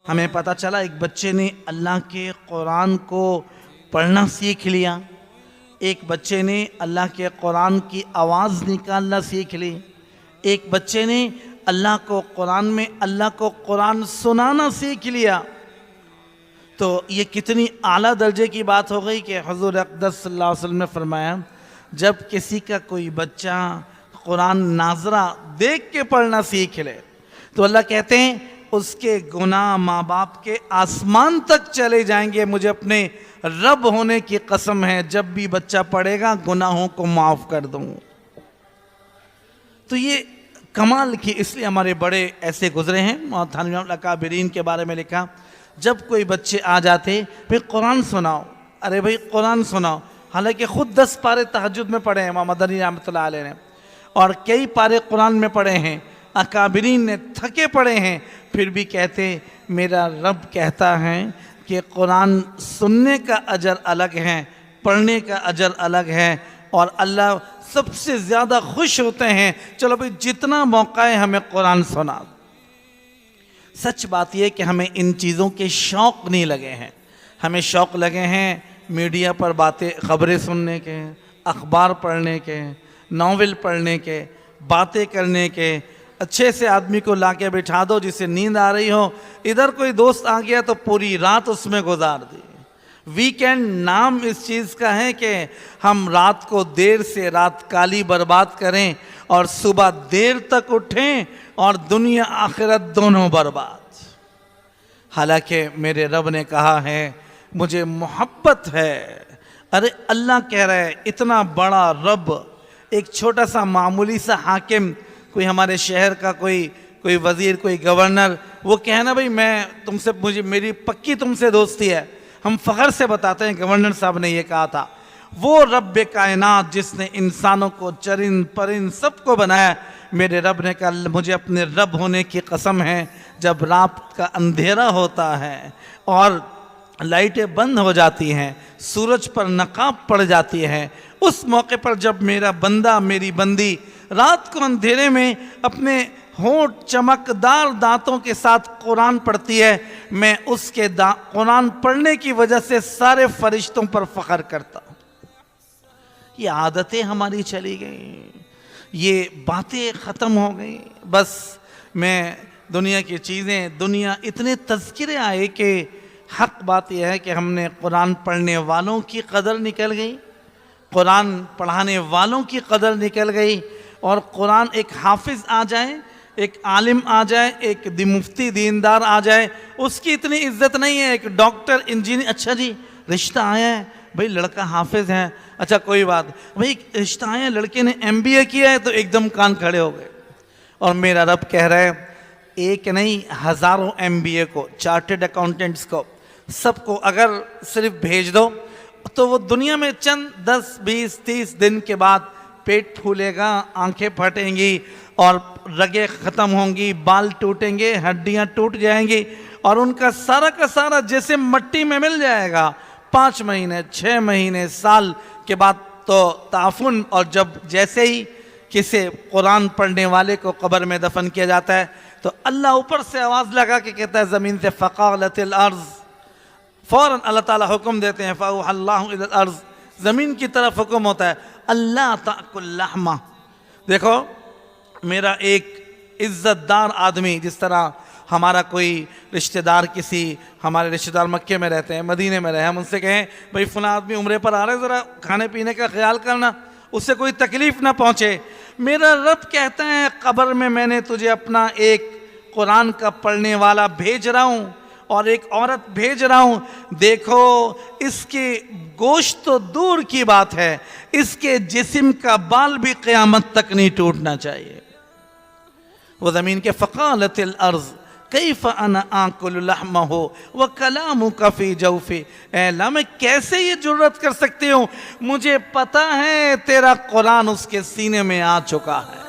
हमें पता चला एक बच्चे ने अल्लाह के कुरान को पढ़ना सीख लिया, एक बच्चे ने अल्लाह के कुरान की आवाज़ निकालना सीख ली, एक बच्चे ने अल्लाह को कुरान में अल्लाह को कुरान सुनाना सीख लिया। तो ये कितनी आला दर्जे की बात हो गई कि हुज़ूर अक़दस सल्लल्लाहु अलैहि वसल्लम ने फरमाया, जब किसी का कोई बच्चा कुरान नाजरा देख के पढ़ना सीख ले तो अल्लाह कहते हैं उसके गुनाह माँ बाप के आसमान तक चले जाएंगे। मुझे अपने रब होने की कसम है, जब भी बच्चा पढ़ेगा गुनाहों को माफ़ कर दूँ। तो ये कमाल की, इसलिए हमारे बड़े ऐसे गुजरे हैं। और थानवीर अकाबिरीन के बारे में लिखा, जब कोई बच्चे आ जाते भाई कुरान सुनाओ, अरे भाई कुरान सुनाओ। हालांकि ख़ुद 10 पारे तहज्जुद में पढ़े हैं इमाम मदनी रहमतुल्लाह अलैह ने, और कई पारे कुरान में पढ़े हैं, अकाबिरीन ने थके पढ़े हैं, फिर भी कहते मेरा रब कहता है कि कुरान सुनने का अजर अलग है, पढ़ने का अजर अलग है, और अल्लाह सबसे ज़्यादा खुश होते हैं चलो भाई जितना मौका है हमें कुरान सुना। सच बात यह कि हमें इन चीज़ों के शौक़ नहीं लगे हैं, हमें शौक़ लगे हैं मीडिया पर बातें ख़बरें सुनने के, अखबार पढ़ने के, नावल पढ़ने के, बातें करने के। अच्छे से आदमी को लाके बिठा दो जिसे नींद आ रही हो, इधर कोई दोस्त आ गया तो पूरी रात उसमें गुजार दी। वीकेंड नाम इस चीज़ का है कि हम रात को देर से रात काली बर्बाद करें और सुबह देर तक उठें और दुनिया आखिरत दोनों बर्बाद। हालांकि मेरे रब ने कहा है मुझे मोहब्बत है। अरे अल्लाह कह रहा है, इतना बड़ा रब, एक छोटा सा मामूली सा हाकिम, कोई हमारे शहर का कोई वज़ीर, कोई गवर्नर, वो कहना भाई मैं तुमसे, मुझे मेरी पक्की तुमसे दोस्ती है, हम फ़ख्र से बताते हैं गवर्नर साहब ने ये कहा था। वो रब कायनात जिसने इंसानों को चरिंद परिंद सबको बनाया, मेरे रब ने कहा मुझे अपने रब होने की कसम है, जब रात का अंधेरा होता है और लाइटें बंद हो जाती हैं, सूरज पर नकाब पड़ जाती है, उस मौके पर जब मेरा बंदा मेरी बंदी रात को अंधेरे में अपने होंठ चमकदार दांतों के साथ कुरान पढ़ती है, मैं उसके कुरान पढ़ने की वजह से सारे फरिश्तों पर फ़ख्र करता हूँ। ये आदतें हमारी चली गई, ये बातें ख़त्म हो गई। बस मैं दुनिया की चीज़ें, दुनिया इतने तज़किरे आए कि हक़ बात यह है कि हमने कुरान पढ़ने वालों की कदर निकल गई, कुरान पढ़ाने वालों की कदर निकल गई। और कुरान एक हाफिज़ आ जाए, एक आलिम आ जाए, एक मुफ्ती दीनदार आ जाए, उसकी इतनी इज्जत नहीं है। एक डॉक्टर, इंजीनियर, अच्छा जी रिश्ता आया है भाई, लड़का हाफिज़ है, अच्छा कोई बात भाई, रिश्ता आया है, लड़के ने MBA किया है, तो एकदम कान खड़े हो गए। और मेरा रब कह रहा है एक नहीं हज़ारों MBA को, चार्टर्ड अकाउंटेंट्स को, सबको अगर सिर्फ भेज दो तो वो दुनिया में चंद 10, 20, 30 दिन के बाद पेट फूलेगा, आंखें फटेंगी और रगें ख़त्म होंगी, बाल टूटेंगे, हड्डियां टूट जाएंगी और उनका सारा का सारा जैसे मट्टी में मिल जाएगा। 5 महीने, 6 महीने, साल के बाद तो ताफुन। और जब जैसे ही किसी कुरान पढ़ने वाले को कब्र में दफन किया जाता है तो अल्लाह ऊपर से आवाज़ लगा के कहता है ज़मीन से फ़क़ालतिल अर्ज़, फ़ौरन अल्लाह ताला हुक्म देते हैं फ़अौहल्लाहु इलल अर्ज़, ज़मीन की तरफ हुक्म होता है अल्लाह ताकुल लहमा। देखो मेरा एक इज़्ज़तदार आदमी, जिस तरह हमारा कोई रिश्तेदार, किसी हमारे रिश्तेदार मक्के में रहते हैं, मदीने में रहे, हम उनसे कहें भाई फ़लाँ आदमी उम्रे पर आ रहे हैं, ज़रा खाने पीने का ख्याल करना, उससे कोई तकलीफ़ ना पहुँचे। मेरा रब कहता है कब्र में मैंने तुझे अपना एक कुरान का पढ़ने वाला भेज रहा हूँ और एक औरत भेज रहा हूँ। देखो इसके गोश्त तो दूर की बात है, इसके जिस्म का बाल भी क़यामत तक नहीं टूटना चाहिए। वो ज़मीन के फ़क़ालतिल अर्ज़ कैफ़ अना आकुलु लहमहु व कलामुका फ़ी जौफ़ी, अल्लाह मैं कैसे ये जुर्रत कर सकती हूँ, मुझे पता है तेरा कुरान उसके सीने में आ चुका है।